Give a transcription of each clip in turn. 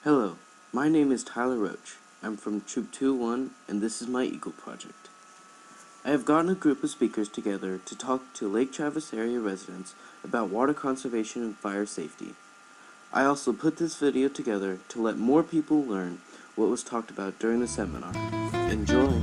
Hello, my name is Tyler Roach. I'm from Troop 2-1, and this is my Eagle Project. I have gotten a group of speakers together to talk to Lake Travis area residents about water conservation and fire safety. I also put this video together to let more people learn what was talked about during the seminar. Enjoy!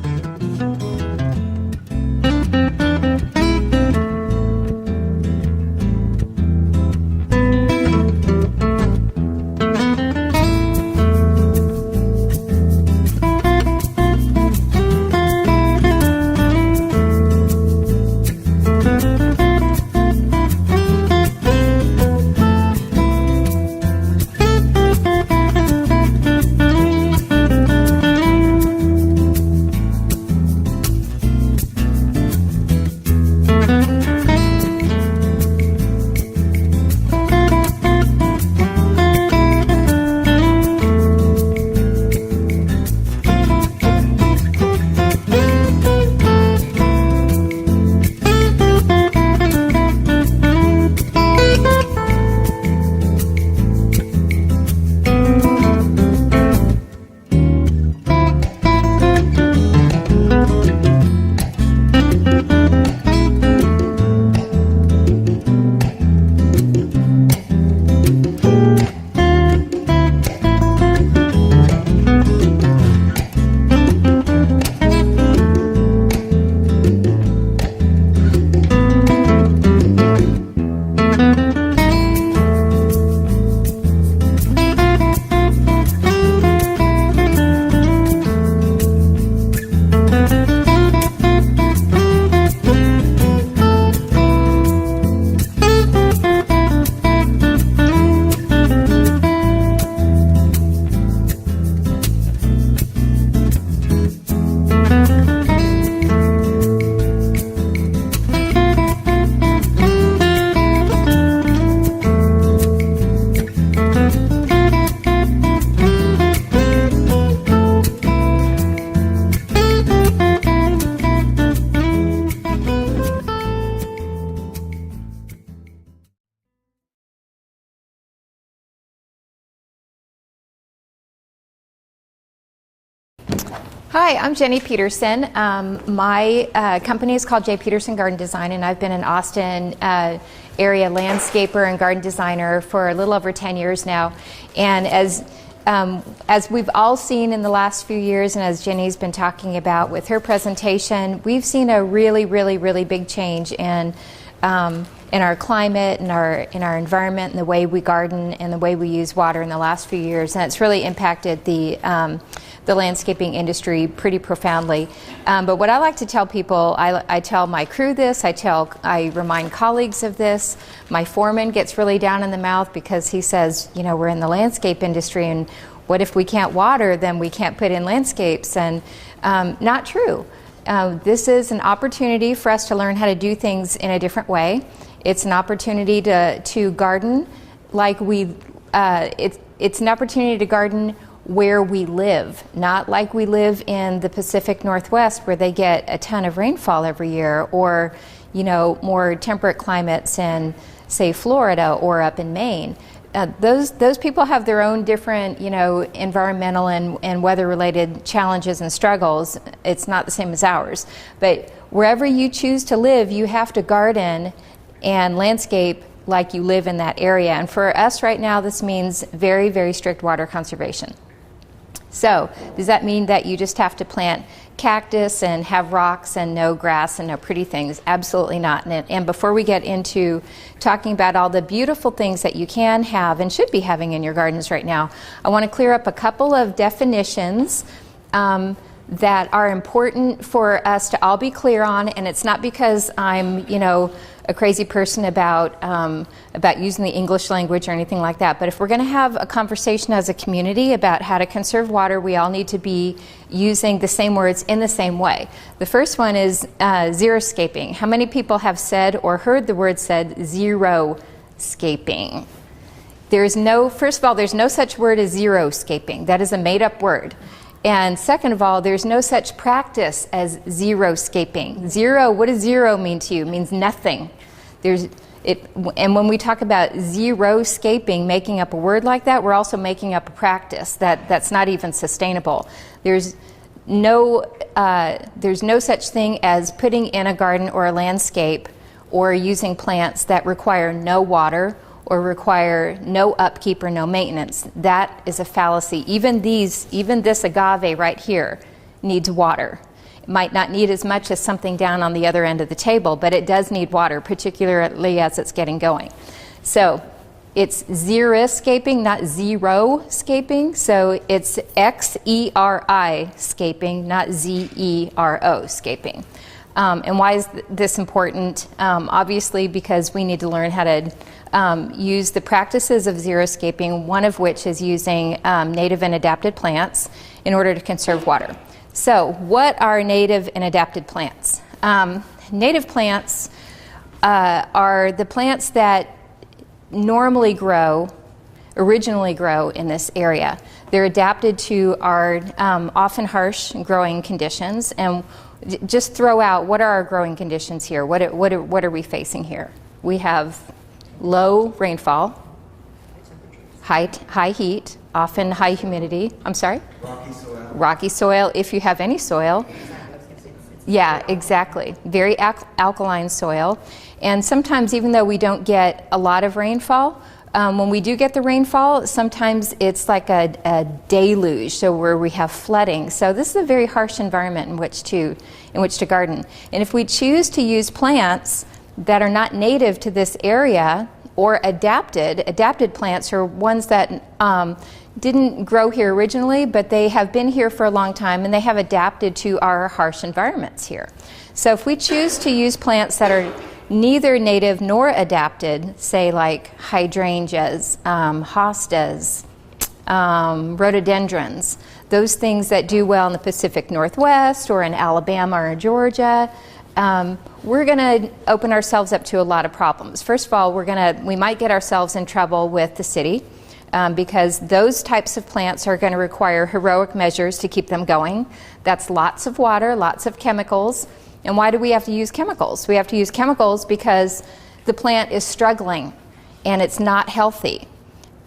Hi, I'm Jenny Peterson. My company is called J. Peterson Garden Design, and I've been an Austin area landscaper and garden designer for a little over 10 years now. And as we've all seen in the last few years, and as Jenny's been talking about with her presentation, we've seen a really big change in our climate and in our environment and the way we garden and the way we use water in the last few years, and it's really impacted the landscaping industry pretty profoundly. But what I like to tell people, I tell my crew this, I remind colleagues of this. My foreman gets really down in the mouth because he says, you know, we're in the landscape industry, and what if we can't water, then we can't put in landscapes, and not true. This is an opportunity for us to learn how to do things in a different way. It's an opportunity to garden like it's an opportunity to garden where we live, not like we live in the Pacific Northwest where they get a ton of rainfall every year, or, you know, more temperate climates in, say, Florida or up in Maine. Those people have their own different, you know, environmental and weather-related challenges and struggles. It's not the same as ours. But wherever you choose to live, you have to garden and landscape like you live in that area. And for us right now, this means very strict water conservation. So does that mean that you just have to plant cactus and have rocks and no grass and no pretty things? Absolutely not. And before we get into talking about all the beautiful things that you can have and should be having in your gardens right now, I want to clear up a couple of definitions that are important for us to all be clear on. And it's not because I'm, you know, a crazy person about using the English language or anything like that. But if we're going to have a conversation as a community about how to conserve water, we all need to be using the same words in the same way. The first one is xeriscaping. How many people have said or heard the word said xeriscaping? First of all, there's no such word as xeriscaping. That is a made-up word. And second of all, there's no such practice as xeriscaping. Zero, what does zero mean to you? It means nothing. And when we talk about zero-scaping, making up a word like that, we're also making up a practice that's not even sustainable. There's no such thing as putting in a garden or a landscape or using plants that require no water or require no upkeep or no maintenance. That is a fallacy. Even this agave right here needs water. It might not need as much as something down on the other end of the table, but it does need water, particularly as it's getting going. So it's xeriscaping, not zero-scaping. So it's X-E-R-I scaping, not Z-E-R-O scaping. And why is this important? Obviously because we need to learn how to use the practices of xeriscaping, one of which is using native and adapted plants in order to conserve water. So what are native and adapted plants? Native plants are the plants that originally grow in this area. They're adapted to our often harsh growing conditions. And just throw out, what are our growing conditions here? What are we facing here? We have low rainfall, high heat, often high humidity. I'm sorry? Rocky soil. Rocky soil, if you have any soil. Yeah, exactly. Very alkaline soil. And sometimes, even though we don't get a lot of rainfall, when we do get the rainfall, sometimes it's like a deluge, so where we have flooding. So this is a very harsh environment in which to garden. And if we choose to use plants that are not native to this area or adapted plants are ones that didn't grow here originally, but they have been here for a long time and they have adapted to our harsh environments here. So if we choose to use plants that are neither native nor adapted, say like hydrangeas, hostas, rhododendrons, those things that do well in the Pacific Northwest or in Alabama or Georgia, we're going to open ourselves up to a lot of problems. First of all, we might get ourselves in trouble with the city because those types of plants are going to require heroic measures to keep them going. That's lots of water, lots of chemicals. And why do we have to use chemicals? We have to use chemicals because the plant is struggling and it's not healthy.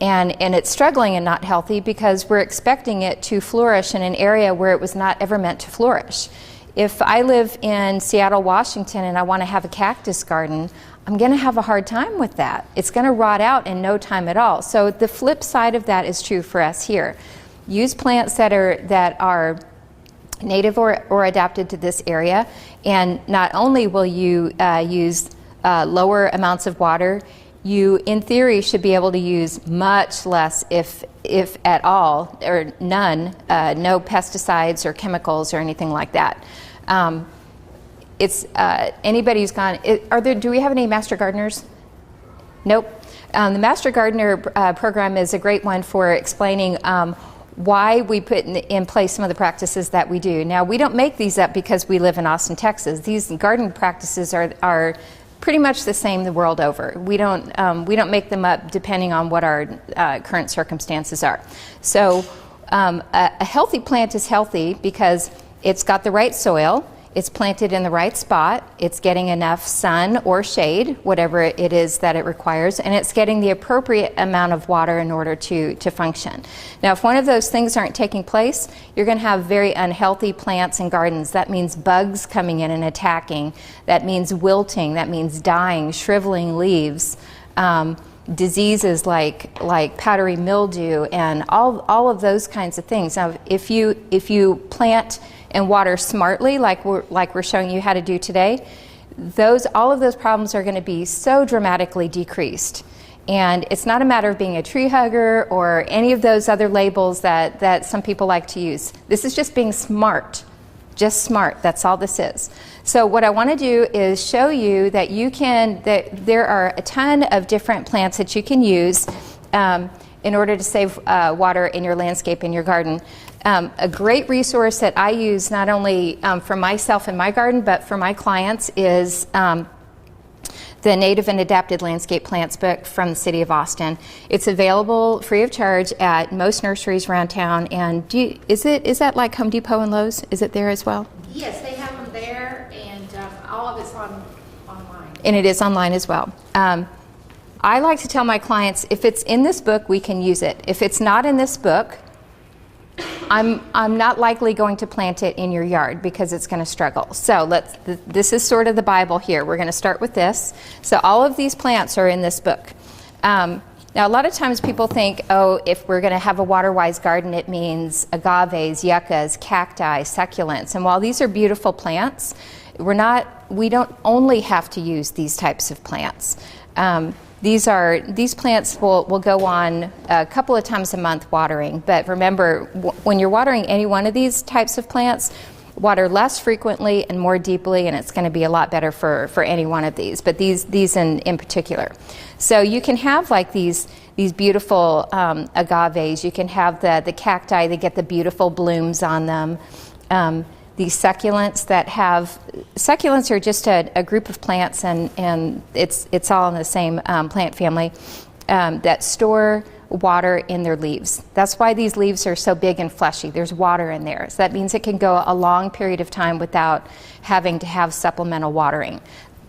And it's struggling and not healthy because we're expecting it to flourish in an area where it was not ever meant to flourish. If I live in Seattle, Washington, and I want to have a cactus garden, I'm going to have a hard time with that. It's going to rot out in no time at all. So the flip side of that is true for us here. Use plants that are native or adapted to this area, and not only will you use lower amounts of water, you in theory should be able to use much less, if at all, or none, no pesticides or chemicals or anything like that. It's anybody who's gone. Do we have any Master Gardeners? Nope. The Master Gardener program is a great one for explaining why we put in place some of the practices that we do. Now, we don't make these up because we live in Austin, Texas. These garden practices are pretty much the same the world over. We don't make them up depending on what our current circumstances are. So a healthy plant is healthy because it's got the right soil, it's planted in the right spot, it's getting enough sun or shade, whatever it is that it requires, and it's getting the appropriate amount of water in order to function. Now, if one of those things aren't taking place, you're going to have very unhealthy plants and gardens. That means bugs coming in and attacking. That means wilting. That means dying, shriveling leaves. Diseases like powdery mildew and all of those kinds of things. Now, if you plant and water smartly, like we're showing you how to do today, all of those problems are going to be so dramatically decreased. And it's not a matter of being a tree hugger or any of those other labels that some people like to use. This is just being smart. Just smart. That's all this is. So what I want to do is show you that there are a ton of different plants that you can use in order to save water in your landscape, in your garden. A great resource that I use not only for myself in my garden, but for my clients is the Native and Adapted Landscape Plants book from the City of Austin. It's available free of charge at most nurseries around town. And is that like Home Depot and Lowe's? Is it there as well? Yes, they have them there, and all of it's online. and it is online as well. I like to tell my clients, if it's in this book, we can use it. If it's not in this book, I'm not likely going to plant it in your yard because it's going to struggle. So this is sort of the Bible here. We're going to start with this. So all of these plants are in this book. Now a lot of times people think, oh, if we're going to have a water-wise garden, it means agaves, yuccas, cacti, succulents. And while these are beautiful plants, we don't only have to use these types of plants. These plants will go on a couple of times a month watering, but remember, when you're watering any one of these types of plants, water less frequently and more deeply, and it's going to be a lot better for any one of these, but these in particular. So you can have like these beautiful agaves, you can have the cacti that get the beautiful blooms on them. These succulents succulents are just a group of plants, and it's all in the same plant family that store water in their leaves. That's why these leaves are so big and fleshy. There's water in there. So that means it can go a long period of time without having to have supplemental watering.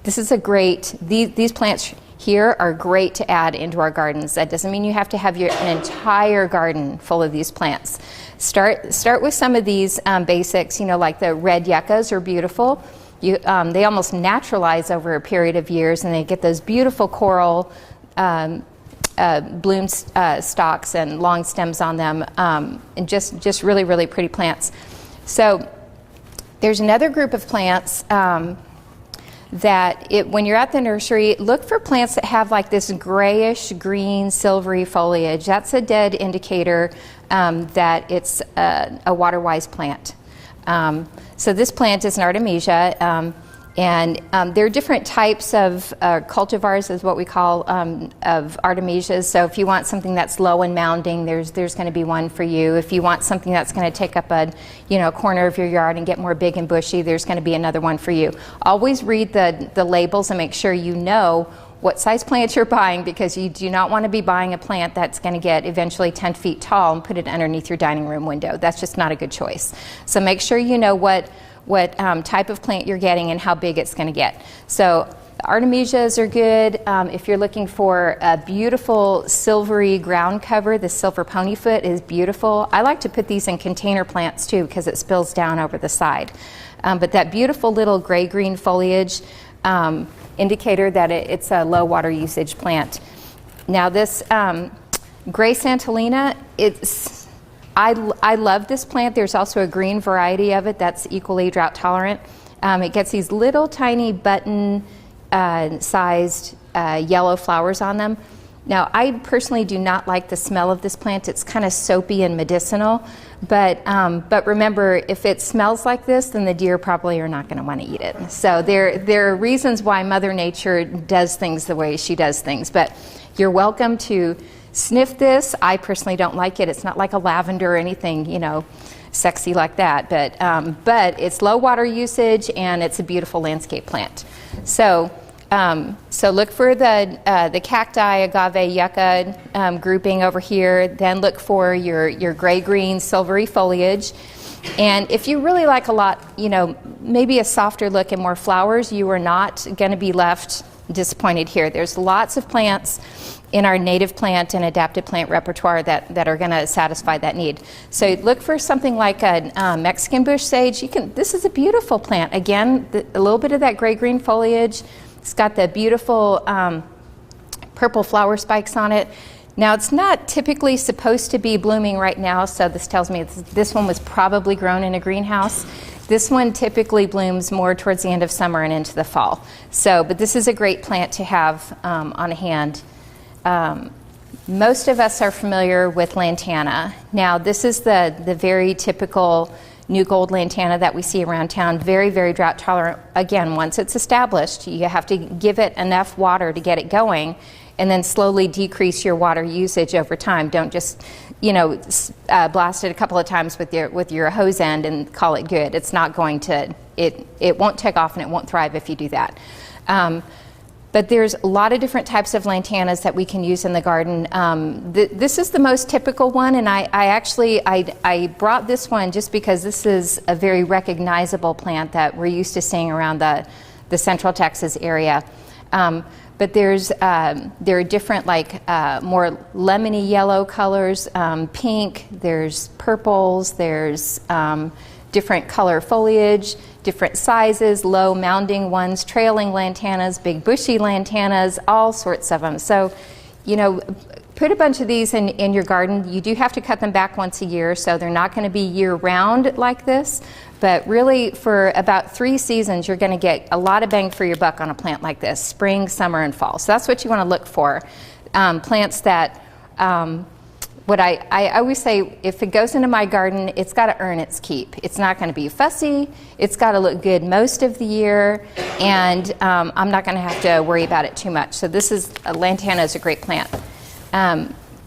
This is these plants here are great to add into our gardens. That doesn't mean you have to have an entire garden full of these plants. Start with some of these basics, like the red yuccas are beautiful. They almost naturalize over a period of years, and they get those beautiful coral bloom stalks and long stems on them, and just really, really pretty plants. So there's another group of plants when you're at the nursery, look for plants that have like this grayish green silvery foliage. That's a dead indicator that it's a water-wise plant. So this plant is an artemisia, and there are different types of cultivars, is what we call, of artemisias. So if you want something that's low and mounding, there's going to be one for you. If you want something that's going to take up a corner of your yard and get more big and bushy, there's going to be another one for you. Always read the labels and make sure you know what size plant you're buying, because you do not want to be buying a plant that's going to get eventually 10 feet tall and put it underneath your dining room window. That's just not a good choice. So make sure you know what type of plant you're getting and how big it's going to get. So artemisias are good. If you're looking for a beautiful silvery ground cover, the silver ponyfoot is beautiful. I like to put these in container plants too, because it spills down over the side. But that beautiful little gray-green foliage, indicator that it's a low water usage plant. Now this gray Santolina, I love this plant. There's also a green variety of it that's equally drought tolerant. It gets these little tiny button sized yellow flowers on them. Now I personally do not like the smell of this plant. It's kind of soapy and medicinal, but remember, if it smells like this, then the deer probably are not going to want to eat it. So there are reasons why Mother Nature does things the way she does things, but you're welcome to sniff this. I personally don't like it. It's not like a lavender or anything, sexy like that, but it's low water usage and it's a beautiful landscape plant. So look for the cacti, agave, yucca grouping over here. Then look for your gray-green, silvery foliage. And if you really like a lot, maybe a softer look and more flowers, you are not going to be left disappointed here. There's lots of plants in our native plant and adapted plant repertoire that are going to satisfy that need. So look for something like a Mexican bush sage. This is a beautiful plant. Again, a little bit of that gray-green foliage. It's got the beautiful purple flower spikes on it. Now, it's not typically supposed to be blooming right now, so this tells me this one was probably grown in a greenhouse. This one typically blooms more towards the end of summer and into the fall. But this is a great plant to have on hand. Most of us are familiar with lantana. Now, this is the very typical new gold lantana that we see around town, very, very drought tolerant. Again, once it's established, you have to give it enough water to get it going, and then slowly decrease your water usage over time. Don't just, blast it a couple of times with your hose end and call it good. It's not going to, it won't take off and it won't thrive if you do that. But there's a lot of different types of lantanas that we can use in the garden. This is the most typical one, and I brought this one just because this is a very recognizable plant that we're used to seeing around the Central Texas area. But there are different, like more lemony yellow colors, pink, there's purples, there's different color foliage, different sizes, low mounding ones, trailing lantanas, big bushy lantanas, all sorts of them. So, you know, put a bunch of these in your garden. You do have to cut them back once a year, so they're not going to be year-round like this. But really, for about 3 seasons, you're going to get a lot of bang for your buck on a plant like this, spring, summer, and fall. So that's what you want to look for. Plants that, what I always say, if it goes into my garden, it's got to earn its keep. It's not going to be fussy. It's got to look good most of the year, and I'm not going to have to worry about it too much. So this is, lantana is a great plant.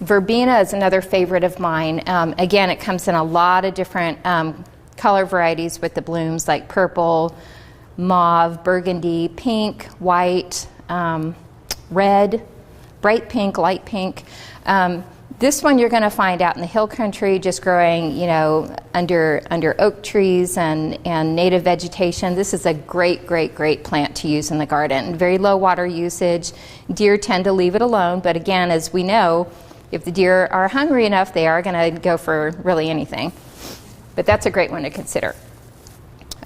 Verbena is another favorite of mine. Again, it comes in a lot of different color varieties with the blooms, like purple, mauve, burgundy, pink, white, red, bright pink, light pink. This one you're going to find out in the hill country, just growing, you know, under oak trees and native vegetation. This is a great plant to use in the garden. Very low water usage. Deer tend to leave it alone, but again, as we know, if the deer are hungry enough, they are going to go for really anything. But that's a great one to consider.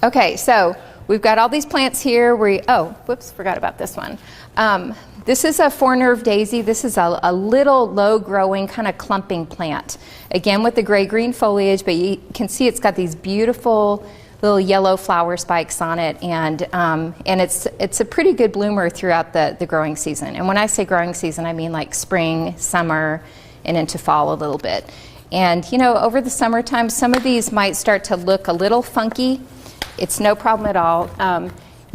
Okay, so we've got all these plants here. Forgot about this one. This is a four-nerve daisy. This is a little low-growing, kind of clumping plant. Again, with the gray-green foliage, but you can see it's got these beautiful little yellow flower spikes on it, and it's a pretty good bloomer throughout the growing season. And when I say growing season, I mean like spring, summer, and into fall a little bit. And, you know, over the summertime, some of these might start to look a little funky. It's no problem at all.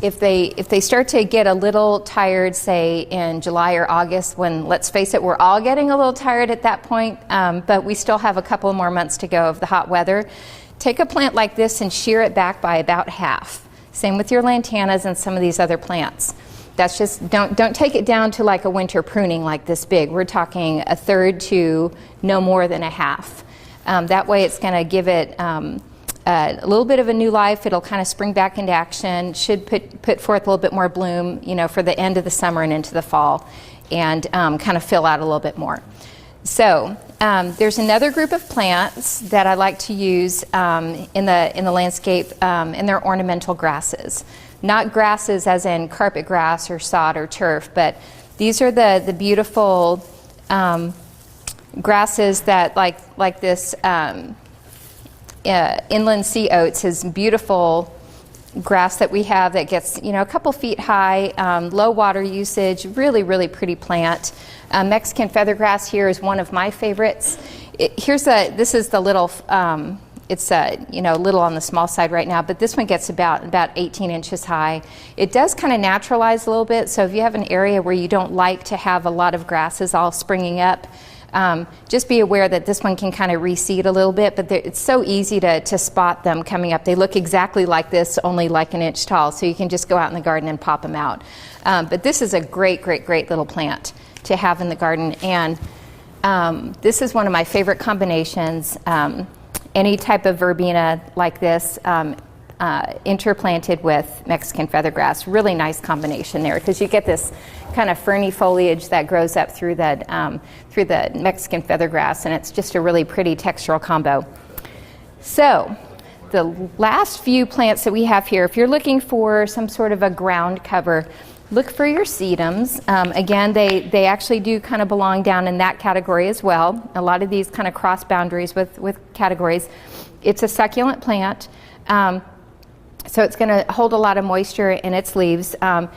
If they start to get a little tired, say in July or August, when, let's face it, we're all getting a little tired at that point, but we still have a couple more months to go of the hot weather, take a plant like this and shear it back by about half. Same with your lantanas and some of these other plants. That's just, don't take it down to like a winter pruning like this big. We're talking a third to no more than a half. That way it's going to give it a little bit of a new life. It'll kind of spring back into action, should put forth a little bit more bloom, you know, for the end of the summer and into the fall, and kind of fill out a little bit more. So there's another group of plants that I like to use in the landscape, and they're ornamental grasses. Not grasses as in carpet grass or sod or turf, but these are the beautiful grasses that like this inland sea oats is beautiful grass that we have that gets, you know, a couple feet high, low water usage, really pretty plant. Mexican feathergrass here is one of my favorites. This is the little, it's you know, a little on the small side right now, but this one gets about 18 inches high. It does kind of naturalize a little bit, so if you have an area where you don't like to have a lot of grasses all springing up, just be aware that this one can kind of reseed a little bit, but it's so easy to spot them coming up. They look exactly like this, only like an inch tall, so you can just go out in the garden and pop them out. But this is a great little plant to have in the garden, and this is one of my favorite combinations. Any type of verbena like this, interplanted with Mexican feathergrass, really nice combination there, because you get this kind of ferny foliage that grows up through the Mexican feathergrass, and it's just a really pretty textural combo. So the last few plants that we have here, if you're looking for some sort of a ground cover, look for your sedums. Again, they actually do kind of belong down in that category as well. A lot of these kind of cross boundaries with categories. It's a succulent plant. So it's going to hold a lot of moisture in its leaves. And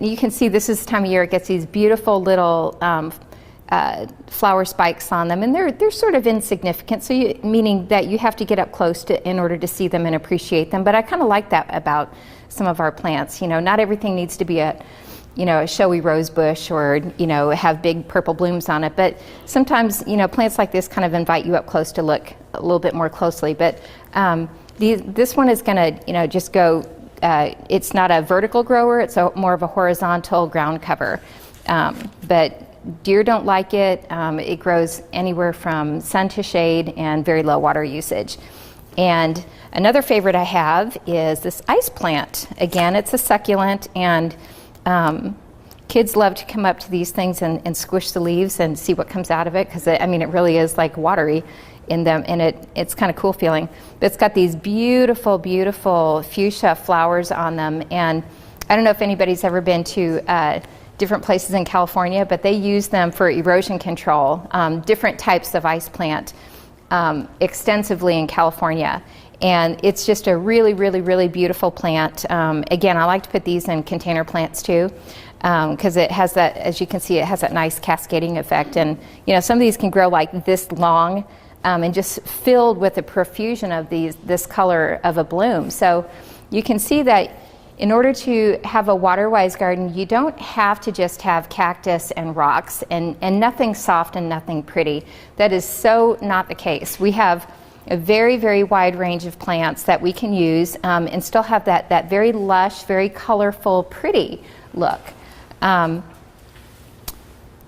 you can see this is the time of year it gets these beautiful little flower spikes on them. And they're sort of insignificant, so meaning that you have to get up close in order to see them and appreciate them. But I kind of like that about some of our plants. You know, not everything needs to be a showy rose bush or, you know, have big purple blooms on it. But sometimes, you know, plants like this kind of invite you up close to look a little bit more closely. But this one is going to, you know, just go, it's not a vertical grower, it's more of a horizontal ground cover. But deer don't like it. It grows anywhere from sun to shade and very low water usage. And another favorite I have is this ice plant. Again, it's a succulent and can Kids love to come up to these things and squish the leaves and see what comes out of it, because I mean, it really is like watery in them, and it's kind of cool feeling. But it's got these beautiful, beautiful fuchsia flowers on them, and I don't know if anybody's ever been to different places in California, but they use them for erosion control, different types of ice plant extensively in California. And it's just a really, really, really beautiful plant. Again, I like to put these in container plants too, because it has that, as you can see, it has that nice cascading effect. And you know, some of these can grow like this long and just filled with a profusion of this color of a bloom. So you can see that in order to have a water-wise garden, you don't have to just have cactus and rocks and nothing soft and nothing pretty. That is so not the case. We have a very, very wide range of plants that we can use and still have that very lush, very colorful, pretty look.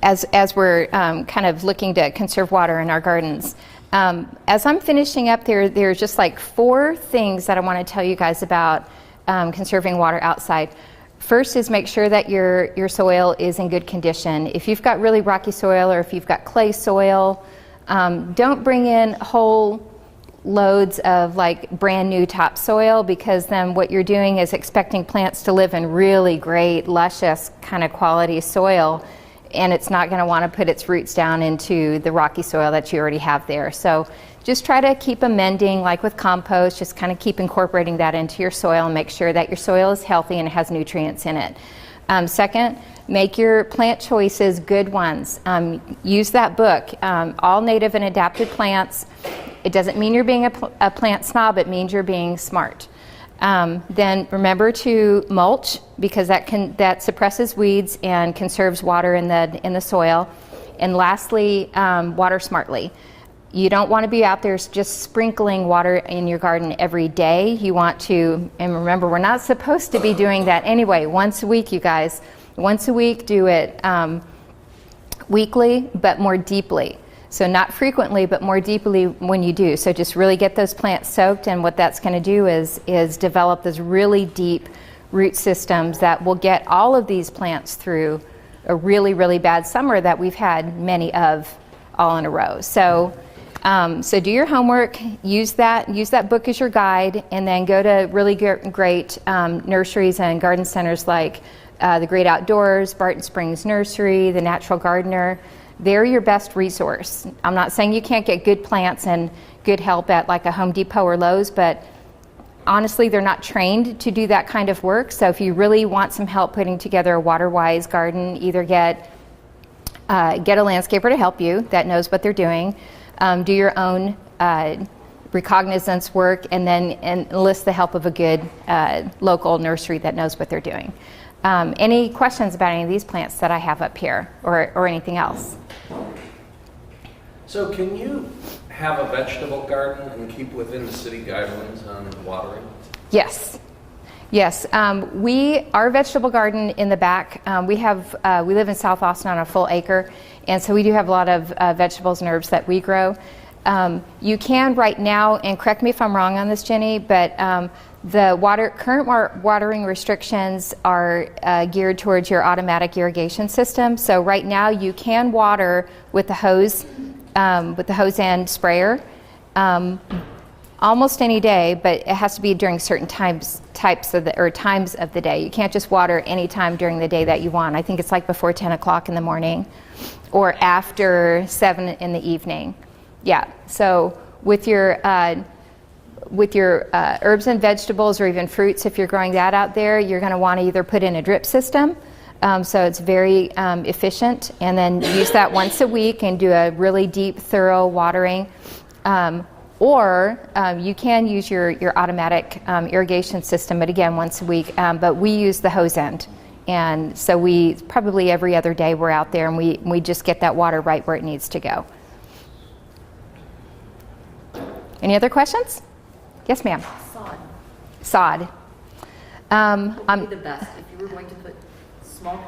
As we're kind of looking to conserve water in our gardens. As I'm finishing up, there's just like 4 things that I want to tell you guys about conserving water outside. First is make sure that your soil is in good condition. If you've got really rocky soil or if you've got clay soil, don't bring in whole loads of like brand new topsoil, because then what you're doing is expecting plants to live in really great, luscious kind of quality soil, and it's not going to want to put its roots down into the rocky soil that you already have there. So just try to keep amending, like with compost, just kind of keep incorporating that into your soil and make sure that your soil is healthy and has nutrients in it. Second, make your plant choices good ones. Use that book, All Native and Adapted Plants. It doesn't mean you're being a plant snob, it means you're being smart. Then remember to mulch, because that suppresses weeds and conserves water in the soil. And lastly, water smartly. You don't want to be out there just sprinkling water in your garden every day. You want to, and remember, we're not supposed to be doing that anyway. Once a week, you guys. Once a week, do it weekly, but more deeply. So not frequently, but more deeply when you do. So just really get those plants soaked, and what that's going to do is develop those really deep root systems that will get all of these plants through a really, really bad summer that we've had many of all in a row. So do your homework, use that book as your guide, and then go to really great nurseries and garden centers like the Great Outdoors, Barton Springs Nursery, the Natural Gardener. They're your best resource. I'm not saying you can't get good plants and good help at like a Home Depot or Lowe's, but honestly, they're not trained to do that kind of work. So if you really want some help putting together a water-wise garden, either get a landscaper to help you that knows what they're doing, do your own recognizance work, and then enlist the help of a good local nursery that knows what they're doing. Any questions about any of these plants that I have up here, or anything else? So can you have a vegetable garden and keep within the city guidelines on watering? Yes. Our vegetable garden in the back, we live in South Austin on a full acre, and so we do have a lot of vegetables and herbs that we grow. You can right now, and correct me if I'm wrong on this, Jenny, but the current watering restrictions are geared towards your automatic irrigation system. So right now you can water with the hose end sprayer almost any day, but it has to be during certain times of the day. You can't just water any time during the day that you want. I think it's like before 10 o'clock in the morning or after 7 in the evening. Yeah, so with your herbs and vegetables, or even fruits, if you're growing that out there, you're going to want to either put in a drip system, so it's very efficient, and then use that once a week and do a really deep, thorough watering. Or you can use your automatic irrigation system, but again, once a week. But we use the hose end, and so we probably every other day we're out there, and we just get that water right where it needs to go. Any other questions? Yes, ma'am. Sod. What would be the best if you were going to put small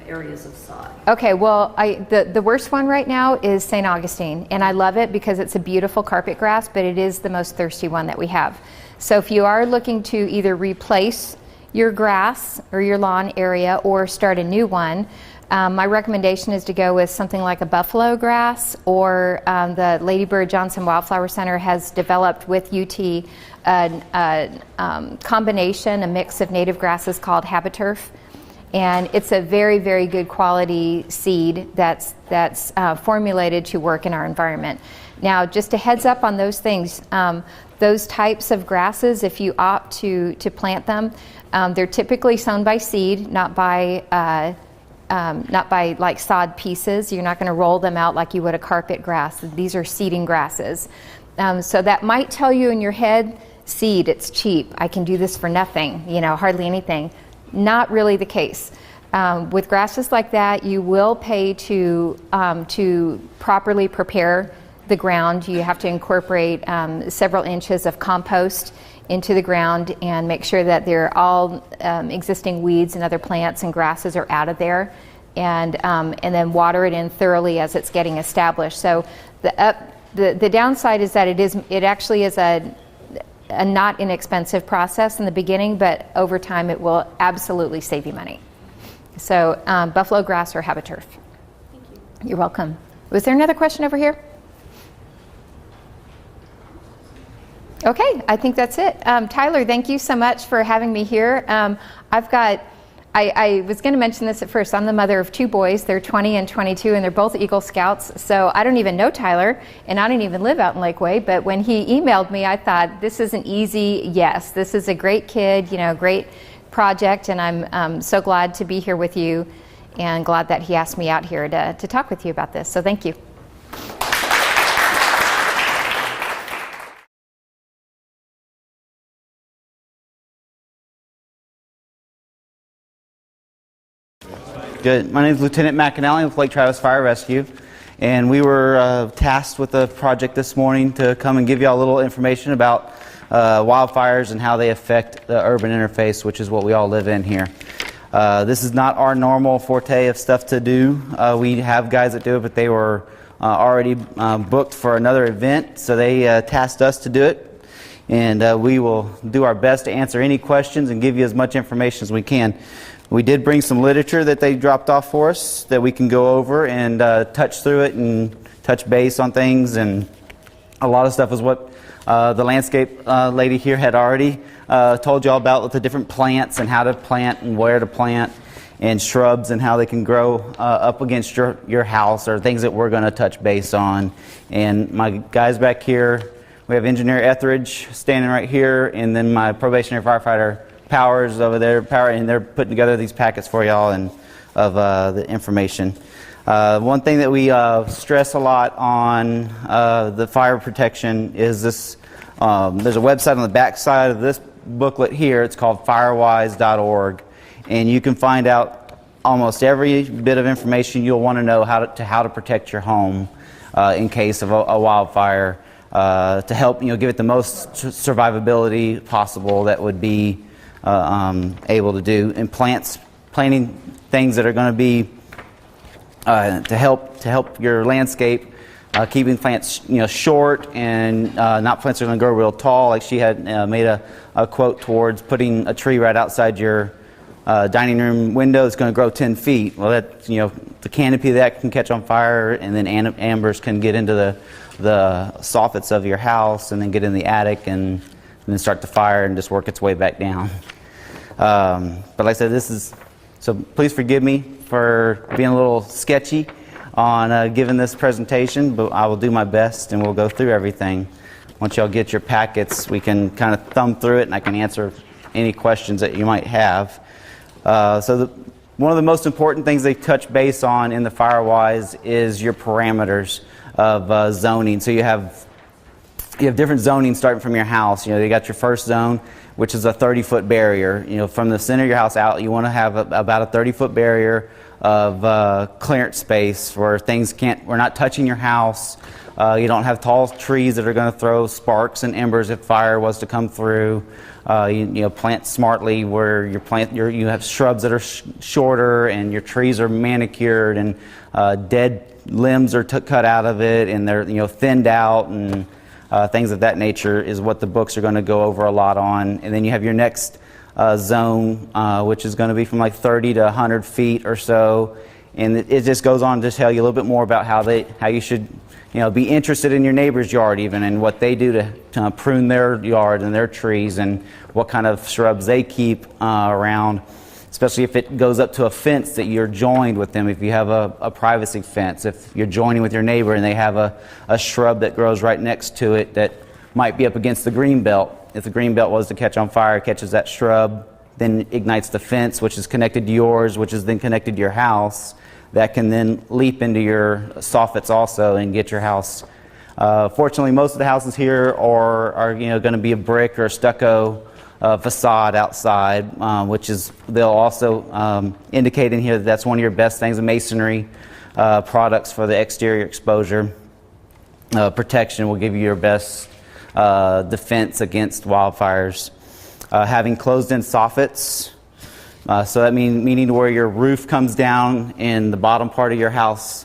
areas of sod? Okay, well, the worst one right now is St. Augustine, and I love it because it's a beautiful carpet grass, but it is the most thirsty one that we have. So if you are looking to either replace your grass or your lawn area or start a new one, My recommendation is to go with something like a buffalo grass, or the Lady Bird Johnson Wildflower Center has developed with UT a combination, a mix of native grasses called Habiturf. And it's a very, very good quality seed that's formulated to work in our environment. Now, just a heads up on those things. Those types of grasses, if you opt to plant them, they're typically sown by seed, not by like sod pieces. You're not going to roll them out like you would a carpet grass. These are seeding grasses. So that might tell you in your head, seed, it's cheap. I can do this for nothing, hardly anything. Not really the case. With grasses like that, you will pay to properly prepare the ground. You have to incorporate several inches of compost into the ground and make sure that all existing weeds and other plants and grasses are out of there, and then water it in thoroughly as it's getting established. So the downside is that it actually is a not inexpensive process in the beginning, but over time it will absolutely save you money. So buffalo grass or Habiturf. Thank you. You're welcome. Was there another question over here? Okay, I think that's it. Tyler, thank you so much for having me here. I was going to mention this at first. I'm the mother of 2 boys. They're 20 and 22, and they're both Eagle Scouts. So I don't even know Tyler, and I don't even live out in Lakeway. But when he emailed me, I thought, this is an easy yes. This is a great kid, great project, and I'm so glad to be here with you, and glad that he asked me out here to talk with you about this. So thank you. Good. My name is Lieutenant McAnally with Lake Travis Fire Rescue, and we were tasked with a project this morning to come and give you all a little information about wildfires and how they affect the urban interface, which is what we all live in here. This is not our normal forte of stuff to do. We have guys that do it, but they were already booked for another event, so they tasked us to do it, and we will do our best to answer any questions and give you as much information as we can. We did bring some literature that they dropped off for us that we can go over and touch through it and touch base on things, and a lot of stuff is what the landscape lady here had already told you all about, with the different plants and how to plant and where to plant, and shrubs and how they can grow up against your house, or things that we're going to touch base on. And my guys back here, we have Engineer Etheridge standing right here, and then my probationary firefighter Powers over there, and they're putting together these packets for y'all and of the information. One thing that we stress a lot on the fire protection is this. There's a website on the back side of this booklet here. It's called firewise.org, and you can find out almost every bit of information you'll want to know how to protect your home in case of a wildfire, to help give it the most survivability possible that would be able to do, and planting things that are going to be to help your landscape, keeping plants short, and not plants that are going to grow real tall. Like she had made a quote towards putting a tree right outside your dining room window that's going to grow 10 feet. Well, that the canopy of that can catch on fire, and then embers can get into the soffits of your house, and then get in the attic, and then start to fire and just work its way back down. But like I said, so please forgive me for being a little sketchy on giving this presentation, but I will do my best, and we'll go through everything. Once y'all get your packets, we can kind of thumb through it, and I can answer any questions that you might have. One of the most important things they touch base on in the Firewise is your parameters of zoning. So you have different zoning starting from your house. You got your first zone, which is a 30-foot barrier. From the center of your house out, you want to have about a 30-foot barrier of clearance space where we're not touching your house. You don't have tall trees that are going to throw sparks and embers if fire was to come through. You plant smartly where you have shrubs that are shorter, and your trees are manicured, and dead limbs are cut out of it, and they're thinned out, and things of that nature is what the books are going to go over a lot on. And then you have your next zone, which is going to be from like 30 to 100 feet or so, And it just goes on to tell you a little bit more about how you should, be interested in your neighbor's yard even, and what they do to prune their yard and their trees, and what kind of shrubs they keep around, especially if it goes up to a fence that you're joined with them. If you have a privacy fence, if you're joining with your neighbor and they have a shrub that grows right next to it that might be up against the green belt. If the green belt was to catch on fire, it catches that shrub, then ignites the fence, which is connected to yours, which is then connected to your house. That can then leap into your soffits also and get your house. Fortunately, most of the houses here are going to be a brick or stucco facade outside, which is, they'll also indicate in here that that's one of your best things, masonry products for the exterior exposure. Protection will give you your best defense against wildfires. Having closed-in soffits, so that meaning where your roof comes down and the bottom part of your house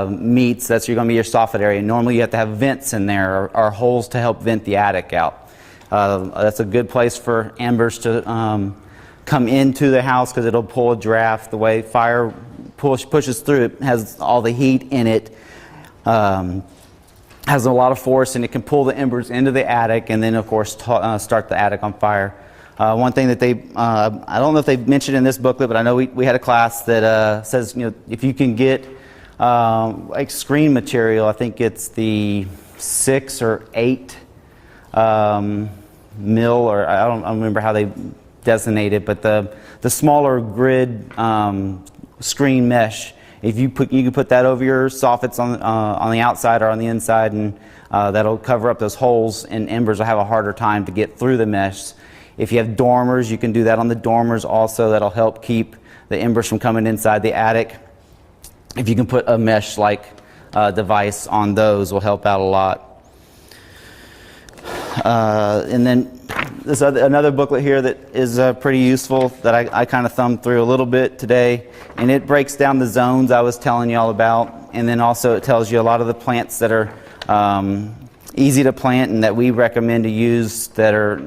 meets, that's going to be your soffit area. Normally you have to have vents in there, or holes to help vent the attic out. That's a good place for embers to come into the house, because it'll pull a draft. The way fire pushes through, it has all the heat in it, has a lot of force, and it can pull the embers into the attic, and then of course start the attic on fire. One thing that I don't know if they've mentioned in this booklet, but I know we had a class that says, if you can get like screen material, I think it's the 6 or 8 mil, or I don't remember how they designate it, but the smaller grid screen mesh. If you can put that over your soffits on the outside or on the inside, and that'll cover up those holes, and embers will have a harder time to get through the mesh. If you have dormers, you can do that on the dormers also. That'll help keep the embers from coming inside the attic. If you can put a mesh-like device on those, will help out a lot. And then there's another booklet here that is pretty useful that I kind of thumbed through a little bit today, and it breaks down the zones I was telling you all about, and then also it tells you a lot of the plants that are easy to plant and that we recommend to use, that are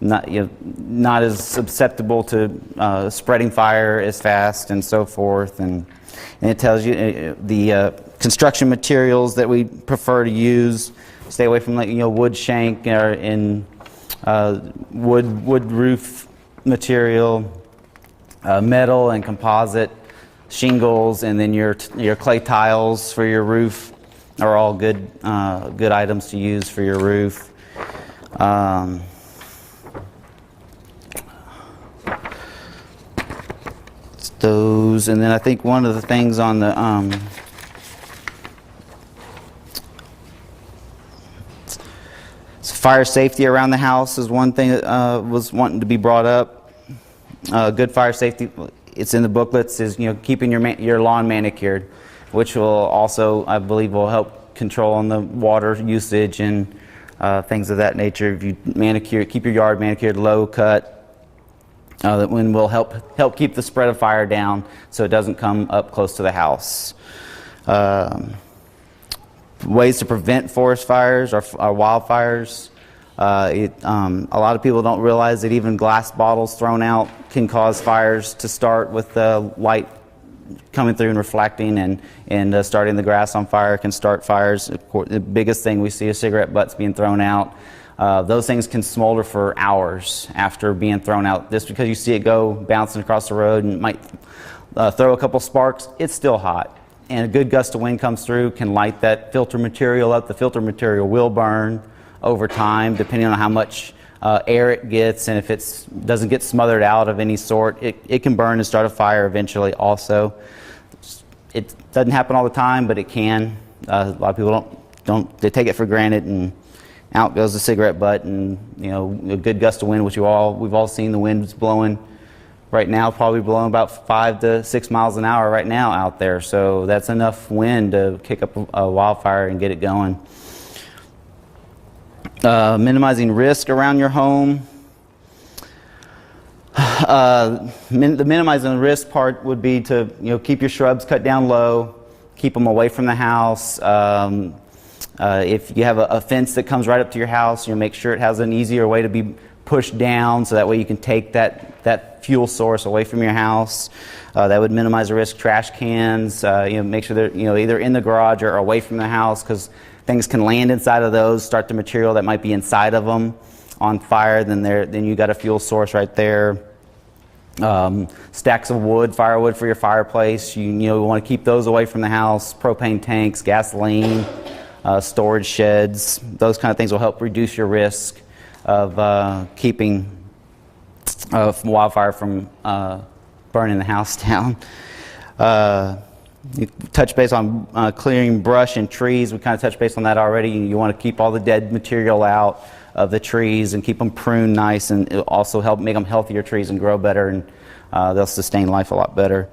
not as susceptible to spreading fire as fast and so forth, and it tells you the construction materials that we prefer to use. Stay away from wood shank or wood roof material, metal and composite shingles, and then your clay tiles for your roof are all good items to use for your roof. Those, and then I think one of the things on the fire safety around the house is one thing that was wanting to be brought up. Good fire safety, it's in the booklets, is keeping your lawn manicured, which will also, I believe, will help control on the water usage and things of that nature. If you keep your yard manicured, low cut, that will help keep the spread of fire down so it doesn't come up close to the house. Ways to prevent forest fires or wildfires. A lot of people don't realize that even glass bottles thrown out can cause fires to start, with the light coming through and reflecting, and starting the grass on fire can start fires. Of course, the biggest thing we see is cigarette butts being thrown out. Those things can smolder for hours after being thrown out. Just because you see it go bouncing across the road and might throw a couple sparks, it's still hot. And a good gust of wind comes through, can light that filter material up. The filter material will burn over time, depending on how much air it gets, and if it doesn't get smothered out of any sort, it can burn and start a fire eventually also. It doesn't happen all the time, but it can. A lot of people they take it for granted, and out goes the cigarette butt, and a good gust of wind, which we've all seen. The wind's blowing right now, probably blowing about 5 to 6 miles an hour right now out there. So that's enough wind to kick up a wildfire and get it going. Minimizing risk around your home. The minimizing the risk part would be to keep your shrubs cut down low, keep them away from the house. If you have a fence that comes right up to your house, make sure it has an easier way to be pushed down so that way you can take that fuel source away from your house. That would minimize the risk. Trash cans, make sure they're either in the garage or away from the house, because things can land inside of those, start the material that might be inside of them on fire. Then you got a fuel source right there. Stacks of wood, firewood for your fireplace. You want to keep those away from the house. Propane tanks, gasoline, storage sheds. Those kind of things will help reduce your risk of keeping wildfire from burning the house down. You touch base on clearing brush and trees. We kind of touched base on that already. You want to keep all the dead material out of the trees and keep them pruned nice, and it'll also help make them healthier trees and grow better, and they'll sustain life a lot better.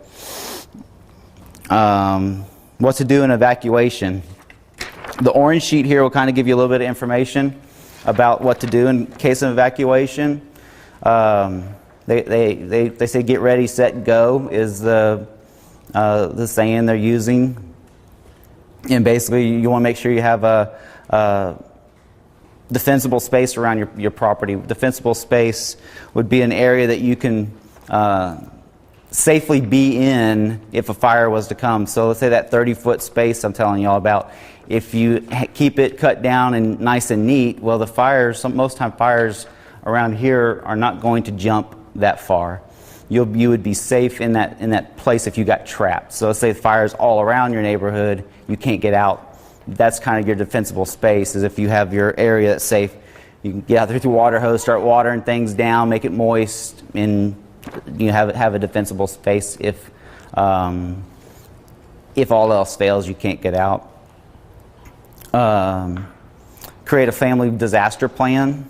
What to do in evacuation. The orange sheet here will kind of give you a little bit of information about what to do in case of evacuation. They say get ready, set, go is the saying they're using. And basically you want to make sure you have a defensible space around your property. Defensible space would be an area that you can safely be in if a fire was to come. So let's say that 30-foot space I'm telling you all about. If you keep it cut down and nice and neat, well, the fires, most time fires around here are not going to jump that far. You would be safe in that place if you got trapped. So let's say the fire's all around your neighborhood, you can't get out. That's kind of your defensible space, is if you have your area that's safe. You can get out there with your water hose, start watering things down, make it moist, and you have a defensible space if all else fails, you can't get out. Create a family disaster plan.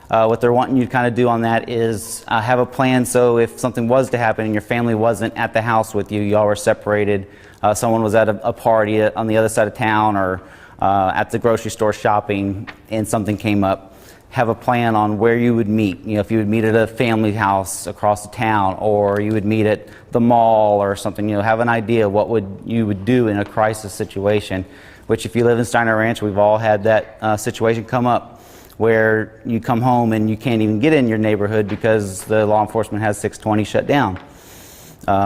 What they're wanting you to kind of do on that is have a plan, so if something was to happen and your family wasn't at the house with you, y'all were separated, someone was at a party on the other side of town, or at the grocery store shopping, and something came up, have a plan on where you would meet. If you would meet at a family house across the town, or you would meet at the mall or something, have an idea what you would do in a crisis situation, which if you live in Steiner Ranch, we've all had that situation come up, where you come home and you can't even get in your neighborhood because the law enforcement has 620 shut down.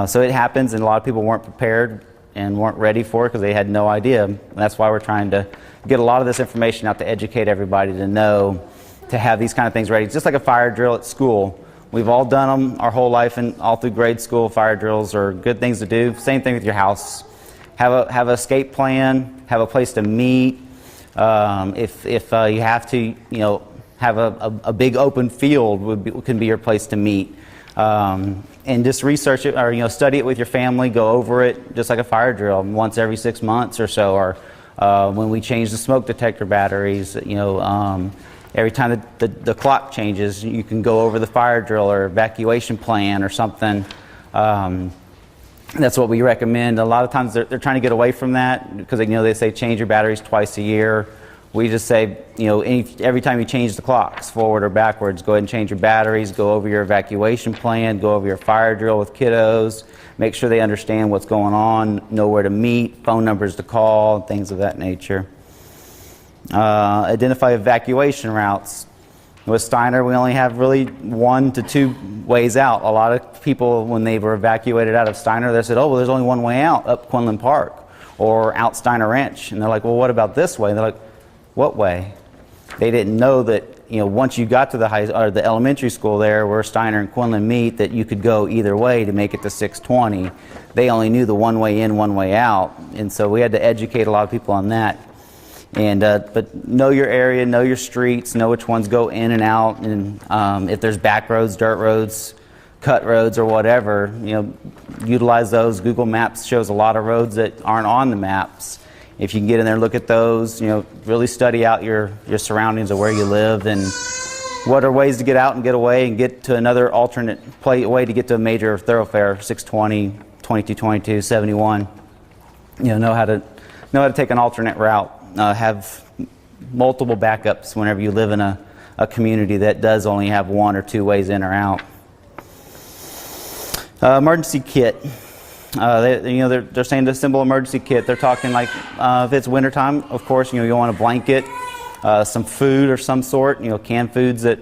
So it happens, and a lot of people weren't prepared and weren't ready for it because they had no idea. And that's why we're trying to get a lot of this information out to educate everybody to know to have these kind of things ready. It's just like a fire drill at school. We've all done them our whole life, and all through grade school, fire drills are good things to do. Same thing with your house. Have an escape plan, have a place to meet. If you have to, have a big open field can be your place to meet. And just research it, or study it with your family, go over it just like a fire drill once every 6 months or so, or when we change the smoke detector batteries, every time the clock changes, you can go over the fire drill or evacuation plan or something. That's what we recommend. A lot of times they're trying to get away from that because they say change your batteries twice a year. We just say, every time you change the clocks, forward or backwards, go ahead and change your batteries, go over your evacuation plan, go over your fire drill with kiddos, make sure they understand what's going on, know where to meet, phone numbers to call, things of that nature. Identify evacuation routes. With Steiner, we only have really 1 to 2 ways out. A lot of people, when they were evacuated out of Steiner, they said, oh, well, there's only one way out, up Quinlan Park or out Steiner Ranch. And they're like, well, what about this way? And they're like, what way? They didn't know that, once you got to the elementary school there where Steiner and Quinlan meet, that you could go either way to make it to 620. They only knew the one way in, one way out. And so we had to educate a lot of people on that. And but know your area, know your streets, know which ones go in and out, and if there's back roads, dirt roads, cut roads, or whatever, utilize those. Google Maps shows a lot of roads that aren't on the maps. If you can get in there and look at those, really study out your surroundings of where you live and what are ways to get out and get away and get to another alternate way to get to a major thoroughfare, 620, 2222, 71. Know how to take an alternate route. Have multiple backups whenever you live in a community that does only have 1 or 2 ways in or out. Emergency kit. They're saying to assemble emergency kit. They're talking like if it's wintertime, of course, you want a blanket, some food of some sort, canned foods that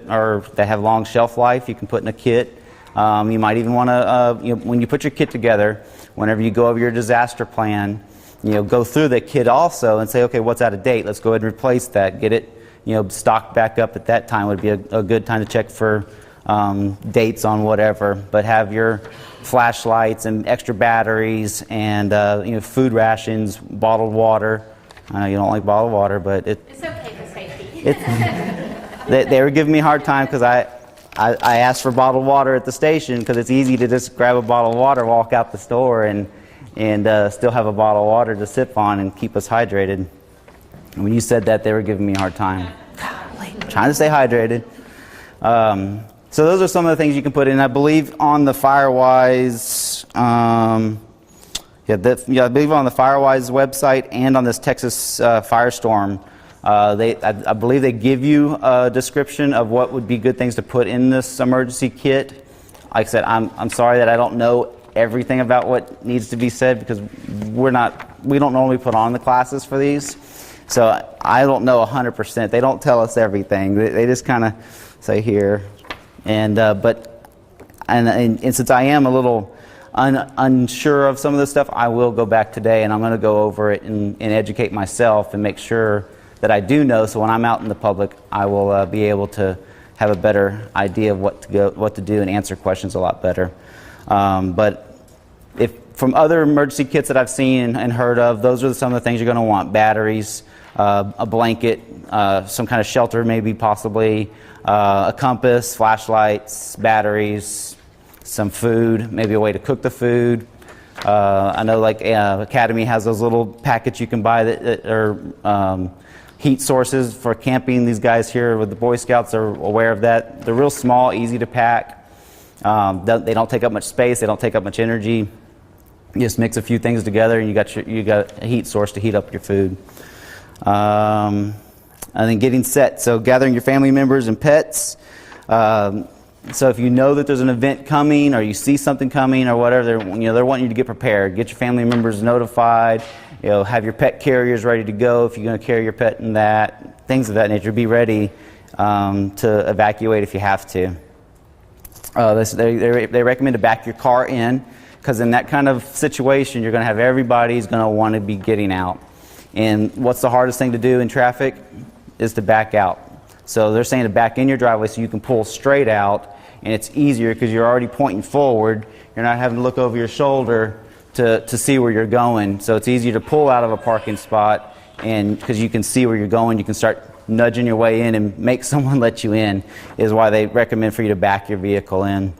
have long shelf life, you can put in a kit. You might even want to, when you put your kit together, whenever you go over your disaster plan, go through the kit also and say, okay, what's out of date? Let's go ahead and replace that. Get it, stocked back up at that time would be a good time to check for dates on whatever. But have your flashlights and extra batteries and food rations, bottled water. I know you don't like bottled water, but It's okay for safety. they were giving me a hard time because I asked for bottled water at the station because it's easy to just grab a bottle of water, walk out the store, and still have a bottle of water to sip on and keep us hydrated. And when you said that, they were giving me a hard time. Trying to stay hydrated. So those are some of the things you can put in. I believe on the FireWise, I believe on the FireWise website and on this Texas Firestorm, I believe they give you a description of what would be good things to put in this emergency kit. Like I said, I'm sorry that I don't know everything about what needs to be said because we don't normally put on the classes for these. So I don't know 100%. They don't tell us everything. They just kind of say here. And since I am a little unsure of some of this stuff, I will go back today and I'm going to go over it and educate myself and make sure that I do know, so when I'm out in the public, I will be able to have a better idea of what to do and answer questions a lot better. But if from other emergency kits that I've seen and heard of, those are some of the things you're going to want: batteries, a blanket, some kind of shelter, maybe possibly, a compass, flashlights, batteries, some food, maybe a way to cook the food. I know like Academy has those little packets you can buy that are heat sources for camping. These guys here with the Boy Scouts are aware of that. They're real small, easy to pack. They don't take up much space. They don't take up much energy. You just mix a few things together and you got a heat source to heat up your food. And then getting set. So gathering your family members and pets. So if you know that there's an event coming or you see something coming or whatever, they're wanting you to get prepared. Get your family members notified. Have your pet carriers ready to go if you're going to carry your pet in that. Things of that nature. Be ready to evacuate if you have to. They recommend to back your car in, because in that kind of situation, you're going to have everybody's going to want to be getting out. And what's the hardest thing to do in traffic is to back out. So they're saying to back in your driveway so you can pull straight out, and it's easier because you're already pointing forward. You're not having to look over your shoulder to see where you're going. So it's easier to pull out of a parking spot, and because you can see where you're going, you can start nudging your way in and make someone let you in, is why they recommend for you to back your vehicle in.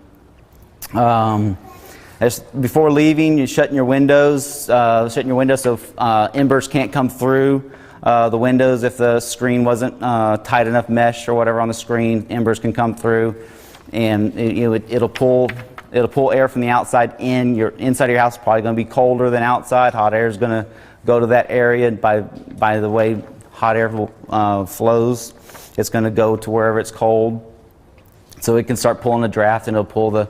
Before leaving, you're shutting your windows so embers can't come through the windows. If the screen wasn't tight enough mesh or whatever on the screen, embers can come through, and it'll pull air from the outside in. Inside of your house is probably going to be colder than outside. Hot air is going to go to that area, and by the way hot air flows, it's going to go to wherever it's cold. So it can start pulling a draft, and it'll pull the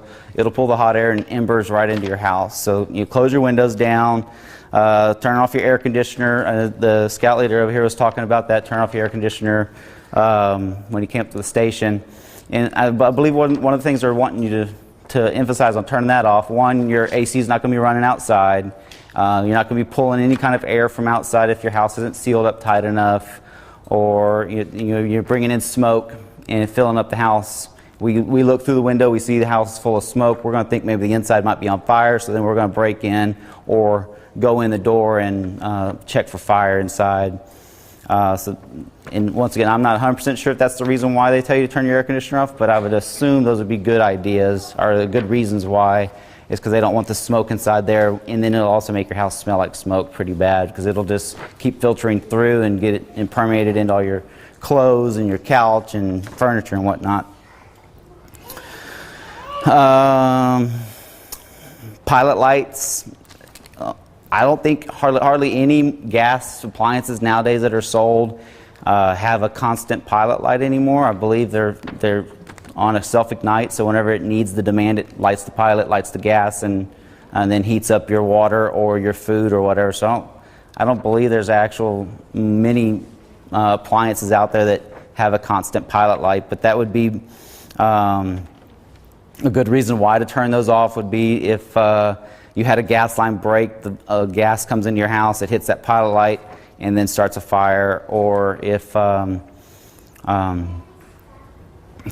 hot air and embers right into your house. So you close your windows down, turn off your air conditioner. The scout leader over here was talking about that. Turn off your air conditioner when you camp to the station. And I believe one of the things they're wanting you to emphasize on turning that off. One, your AC is not going to be running outside. You're not going to be pulling any kind of air from outside if your house isn't sealed up tight enough, or you're bringing in smoke and filling up the house. We look through the window, we see the house is full of smoke. We're going to think maybe the inside might be on fire, so then we're going to break in or go in the door and check for fire inside. And once again, I'm not 100% sure if that's the reason why they tell you to turn your air conditioner off, but I would assume those would be good ideas, or the good reasons why. Is because they don't want the smoke inside there, and then it'll also make your house smell like smoke pretty bad, because it'll just keep filtering through and get it and permeate it into all your clothes and your couch and furniture and whatnot. Pilot lights. I don't think hardly any gas appliances nowadays that are sold have a constant pilot light anymore. I believe they're on a self-ignite, so whenever it needs the demand, it lights the pilot, lights the gas, and then heats up your water or your food or whatever. So I don't believe there's actual many appliances out there that have a constant pilot light, but that would be a good reason why to turn those off would be if you had a gas line break, the gas comes into your house, it hits that pilot light and then starts a fire, or if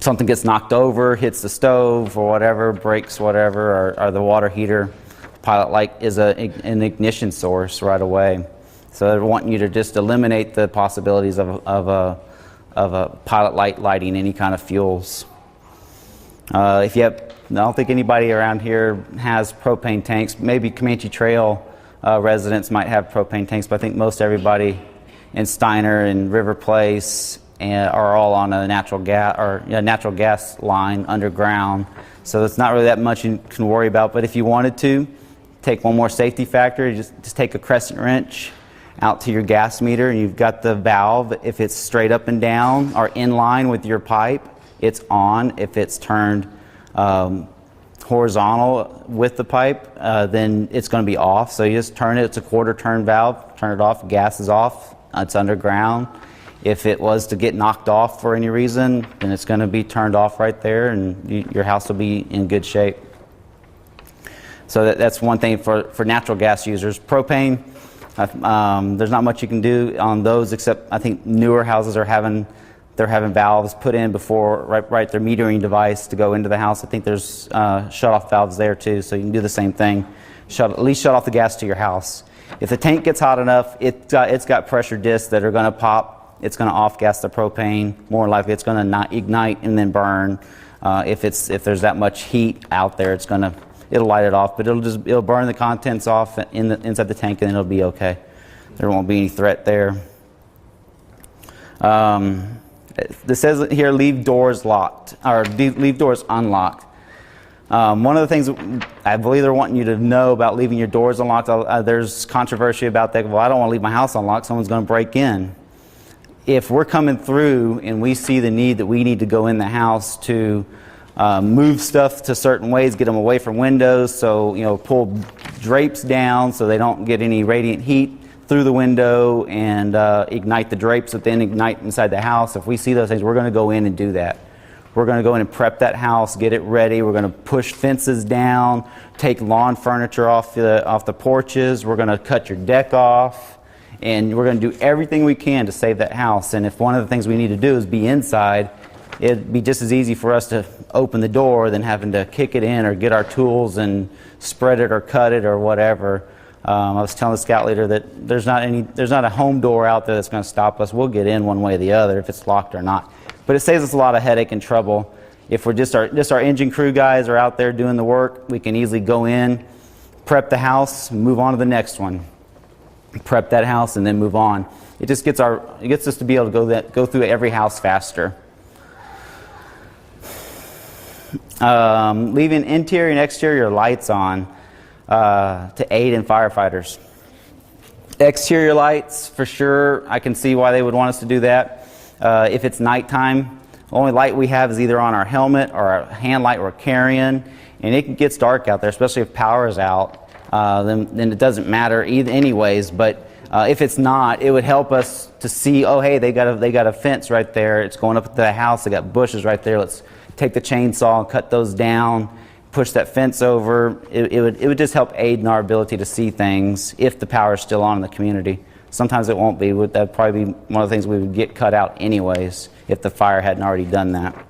something gets knocked over, hits the stove or whatever, breaks whatever, or the water heater, pilot light is an ignition source right away. So they're wanting you to just eliminate the possibilities of a pilot light lighting any kind of fuels. If you have, I don't think anybody around here has propane tanks. Maybe Comanche Trail residents might have propane tanks, but I think most everybody in Steiner and River Place are all on a natural gas line underground. So it's not really that much you can worry about. But if you wanted to take one more safety factor, just take a crescent wrench out to your gas meter, and you've got the valve. If it's straight up and down or in line with your pipe, it's on. If it's turned horizontal with the pipe, then it's going to be off. So you just turn it. It's a quarter turn valve. Turn it off. Gas is off. It's underground. If it was to get knocked off for any reason, then it's going to be turned off right there, and your house will be in good shape. So that's one thing for natural gas users. Propane, there's not much you can do on those, except I think newer houses are having valves put in before right their metering device to go into the house. I think there's shut-off valves there too, so you can do the same thing. At least shut off the gas to your house. If the tank gets hot enough, it's got pressure discs that are going to pop. It's going to off-gas the propane. More likely, it's going to not ignite and then burn. If there's that much heat out there, it'll light it off, but it'll burn the contents off inside the tank, and then it'll be okay. There won't be any threat there. This says here, leave doors locked or leave doors unlocked. One of the things I believe they're wanting you to know about leaving your doors unlocked, there's controversy about that. Well, I don't want to leave my house unlocked. Someone's going to break in. If we're coming through and we see the need that we need to go in the house to move stuff to certain ways, get them away from windows, so pull drapes down so they don't get any radiant heat through the window and ignite the drapes that then ignite inside the house. If we see those things, we're going to go in and do that. We're going to go in and prep that house, get it ready. We're going to push fences down, take lawn furniture off the porches. We're going to cut your deck off. And we're going to do everything we can to save that house. And if one of the things we need to do is be inside, it'd be just as easy for us to open the door than having to kick it in or get our tools and spread it or cut it or whatever. I was telling the scout leader that there's not a home door out there that's going to stop us. We'll get in one way or the other if it's locked or not. But it saves us a lot of headache and trouble. If we're just our engine crew guys are out there doing the work, we can easily go in, prep the house, move on to the next one. Prep that house and then move on. It just gets us to be able to go through every house faster. Leaving interior and exterior lights on to aid in firefighters. Exterior lights, for sure, I can see why they would want us to do that. If it's nighttime, the only light we have is either on our helmet or our hand light we're carrying, and it gets dark out there, especially if power is out. Then it doesn't matter anyways. But if it's not, it would help us to see. Oh, hey, they got a fence right there. It's going up to the house. They got bushes right there. Let's take the chainsaw and cut those down. Push that fence over. It would just help aid in our ability to see things if the power is still on in the community. Sometimes it won't be. That'd probably be one of the things we would get cut out anyways if the fire hadn't already done that.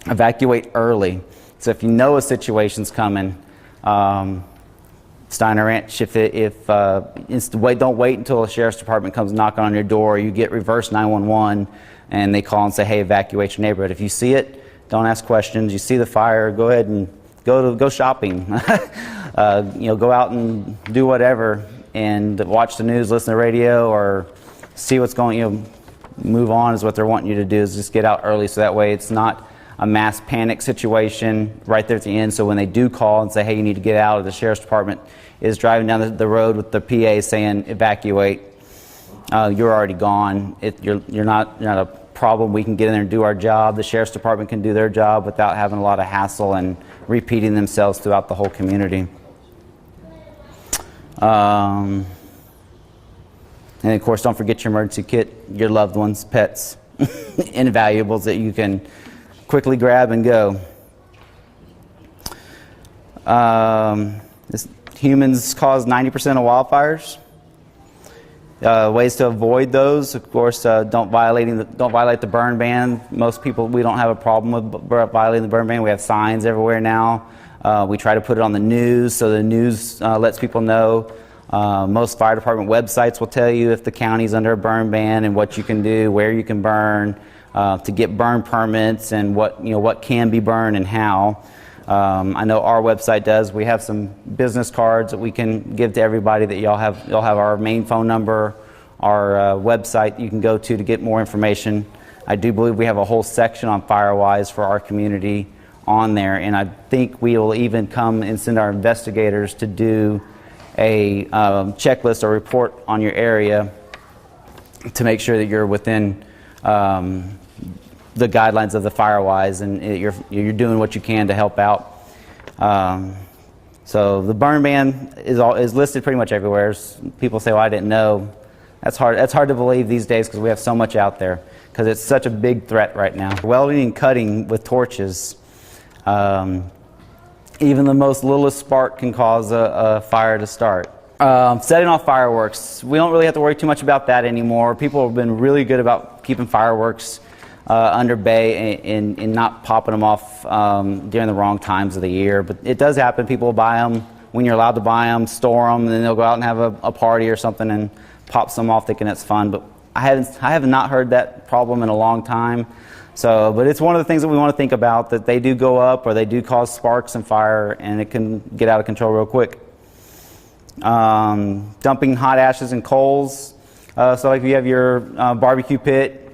Evacuate early. So if you know a situation's coming, Steiner Ranch, don't wait until the sheriff's department comes knocking on your door. You get reverse 911 and they call and say, hey, evacuate your neighborhood. If you see it, don't ask questions. You see the fire, go ahead and go shopping. Go out and do whatever and watch the news, listen to the radio, or see what's going. Move on is what they're wanting you to do. Is just get out early so that way it's not a mass panic situation right there at the end. So when they do call and say, hey, you need to get out, or the sheriff's department is driving down the road with the PA saying evacuate, you're already gone. You're not a problem. We can get in there and do our job. The sheriff's department can do their job without having a lot of hassle and repeating themselves throughout the whole community. And of course, don't forget your emergency kit, your loved ones, pets, and valuables that you can quickly grab and go. Humans cause 90% of wildfires. Ways to avoid those, of course, don't violate the burn ban. Most people, we don't have a problem with violating the burn ban. We have signs everywhere now. We try to put it on the news, so the news lets people know. Most fire department websites will tell you if the county's under a burn ban and what you can do, where you can burn, to get burn permits, and what can be burned and how. I know our website does. We have some business cards that we can give to everybody. That y'all have our main phone number, our website you can go to get more information. I do believe we have a whole section on FireWise for our community on there, and I think we will even come and send our investigators to do a checklist or report on your area to make sure that you're within the guidelines of the FireWise, and you're doing what you can to help out. So the burn ban is listed pretty much everywhere. People say, "Well, I didn't know." That's hard to believe these days because we have so much out there, because it's such a big threat right now. Welding and cutting with torches, even the most littlest spark can cause a fire to start. Setting off fireworks, we don't really have to worry too much about that anymore. People have been really good about keeping fireworks under bay and not popping them off during the wrong times of the year. But it does happen. People will buy them when you're allowed to buy them, store them, and then they'll go out and have a party or something and pop some off thinking it's fun. But I have not heard that problem in a long time. So, but it's one of the things that we want to think about, that they do go up or they do cause sparks and fire, and it can get out of control real quick. Dumping hot ashes and coals. So like if you have your barbecue pit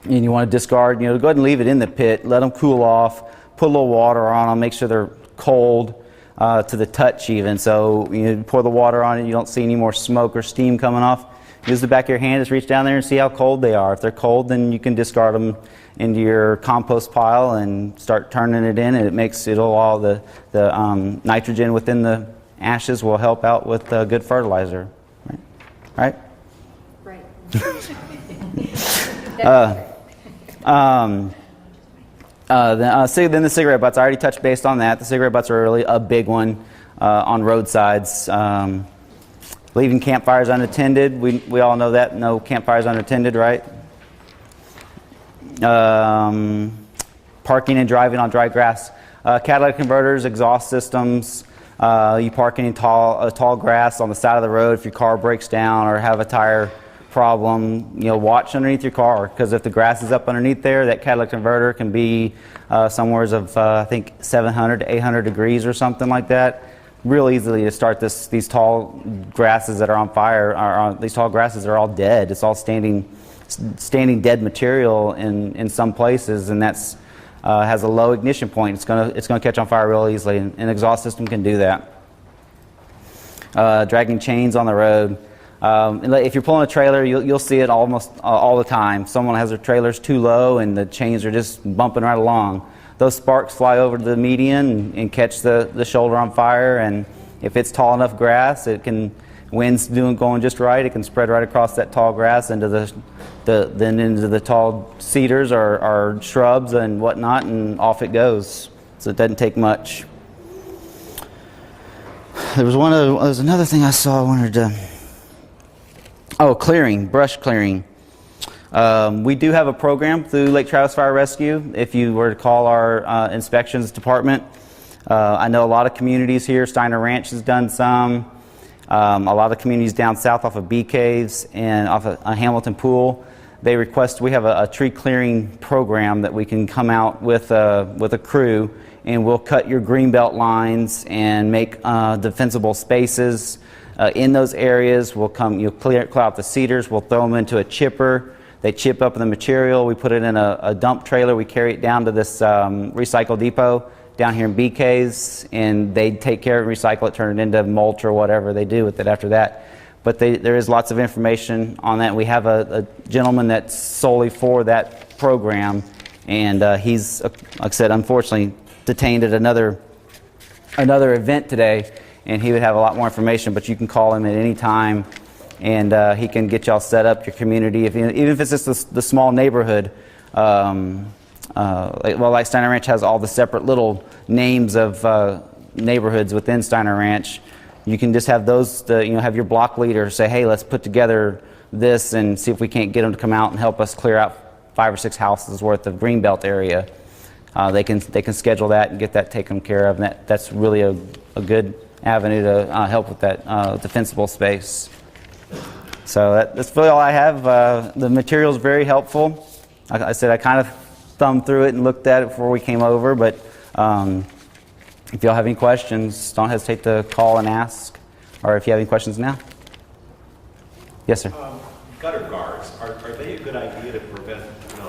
and you want to discard, go ahead and leave it in the pit, let them cool off, put a little water on them, make sure they're cold to the touch even. So you pour the water on it, you don't see any more smoke or steam coming off. Use the back of your hand, just reach down there and see how cold they are. If they're cold, then you can discard them into your compost pile and start turning it in, and all the nitrogen within the ashes will help out with good fertilizer. Right? Right. Then the cigarette butts. I already touched base on that. The cigarette butts are really a big one on roadsides. Leaving campfires unattended. We all know that. No campfires unattended, right? Parking and driving on dry grass. Catalytic converters, exhaust systems. You parking in tall grass on the side of the road if your car breaks down or have a tire problem. Watch underneath your car, because if the grass is up underneath there, that catalytic converter can be somewhere of I think 700 to 800 degrees or something like that. Real easily to start these tall grasses that are on fire. These tall grasses are all dead. It's all standing dead material in some places, and that's has a low ignition point. It's gonna catch on fire real easily, and an exhaust system can do that. Dragging chains on the road. If you're pulling a trailer, you'll see it almost all the time. Someone has their trailers too low and the chains are just bumping right along. Those sparks fly over to the median and catch the shoulder on fire, and if it's tall enough grass, wind's going just right, it can spread right across that tall grass into the tall cedars or shrubs and whatnot, and off it goes. So it doesn't take much. There was another thing I saw I wanted to... Oh, brush clearing. We do have a program through Lake Travis Fire Rescue. If you were to call our inspections department, I know a lot of communities here. Steiner Ranch has done some. A lot of communities down south off of Bee Caves and off of Hamilton Pool, they request we have a tree clearing program that we can come out with a crew, and we'll cut your greenbelt lines and make defensible spaces in those areas. You'll clear out the cedars. We'll throw them into a chipper. They chip up the material. We put it in a dump trailer. We carry it down to this recycle depot down here in Bee Caves, and they take care of it, recycle it, turn it into mulch or whatever they do with it after that. But there is lots of information on that. We have a gentleman that's solely for that program, and he's, like I said, unfortunately detained at another event today, and he would have a lot more information, but you can call him at any time and he can get y'all set up, your community, even if it's just the small neighborhood. Like Steiner Ranch has all the separate little names of neighborhoods within Steiner Ranch. You can just have those, have your block leader say, hey, let's put together this and see if we can't get them to come out and help us clear out 5 or 6 houses worth of greenbelt area. They can schedule that and get that taken care of, and that's really a good avenue to help with that defensible space. So that's really all I have. The material is very helpful. Like I said, I kind of thumbed through it and looked at it before we came over, but if y'all have any questions, don't hesitate to call and ask, or if you have any questions now. Yes, sir. Gutter guards, are they a good idea to prevent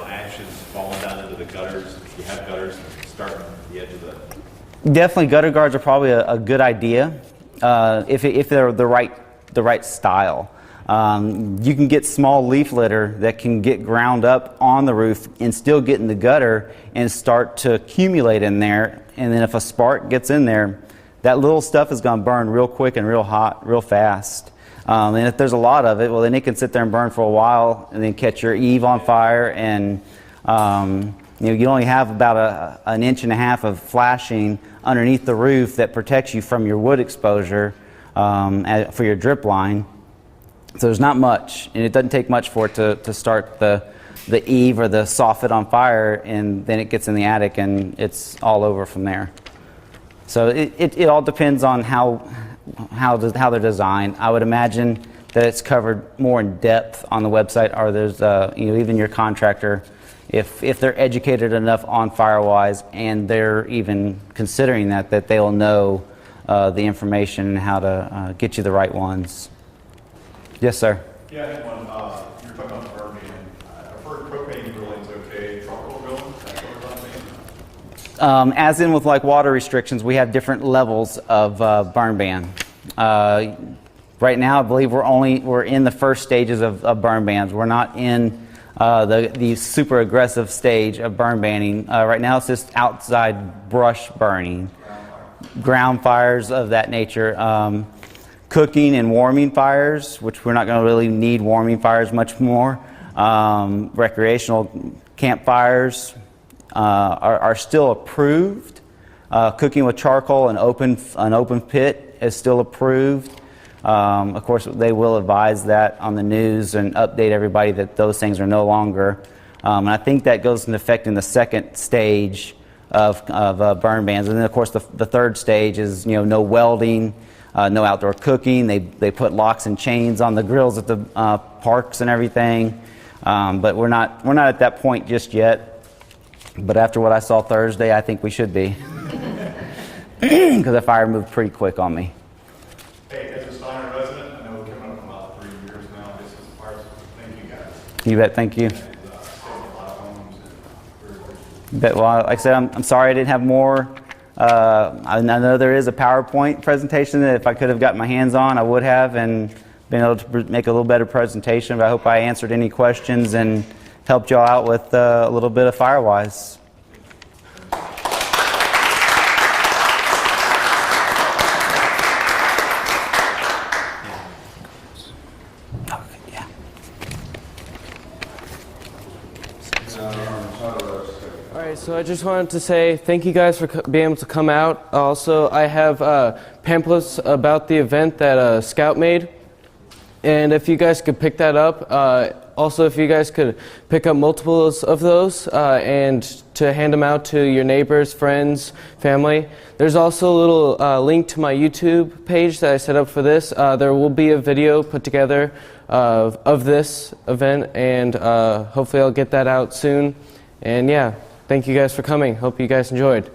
ashes falling down into the gutters? If you have gutters starting at the edge of the... Definitely, gutter guards are probably a good idea if they're the right style. You can get small leaf litter that can get ground up on the roof and still get in the gutter and start to accumulate in there. And then if a spark gets in there, that little stuff is going to burn real quick and real hot, real fast. And if there's a lot of it, well, then it can sit there and burn for a while and then catch your eave on fire. And you only have about an inch and a half of flashing underneath the roof that protects you from your wood exposure for your drip line. So there's not much, and it doesn't take much for it to start the eave or the soffit on fire, and then it gets in the attic and it's all over from there. So it all depends on how they're designed. I would imagine that it's covered more in depth on the website, or there's even your contractor, if they're educated enough on Firewise and they're even considering that they'll know the information and how to get you the right ones. Yes, sir. Yeah, I had one. You were talking about burn ban. I've heard propane grilling's okay. Charcoal grilling, that's what we're on. As in with like water restrictions, we have different levels of burn ban. Right now, I believe we're in the first stages of burn bans. We're not in the super aggressive stage of burn banning. Right now, it's just outside brush burning, ground fires of that nature. Cooking and warming fires, which we're not going to really need warming fires much more. Recreational campfires are still approved. Cooking with charcoal and an open pit is still approved. Of course, they will advise that on the news and update everybody that those things are no longer. And I think that goes into effect in the second stage of burn bans. And then, of course, the third stage is no welding. No outdoor cooking. They put locks and chains on the grills at the parks and everything, but we're not at that point just yet. But after what I saw Thursday, I think we should be, because the fire moved pretty quick on me. Hey, as a Steiner resident, I know we're coming up on about 3 years now. This is the fire. Thank you guys. You bet. Thank you. And, saved a lot of homes and Bet. Well, like I said, I'm sorry I didn't have more. I know there is a PowerPoint presentation that if I could have gotten my hands on, I would have, and been able to make a little better presentation. But I hope I answered any questions and helped y'all out with a little bit of Firewise. So I just wanted to say thank you guys for being able to come out. Also, I have pamphlets about the event that Scout made, and if you guys could pick that up. Also, if you guys could pick up multiples of those and to hand them out to your neighbors, friends, family. There's also a little link to my YouTube page that I set up for this. There will be a video put together of this event, and hopefully I'll get that out soon. And yeah. Thank you guys for coming. Hope you guys enjoyed.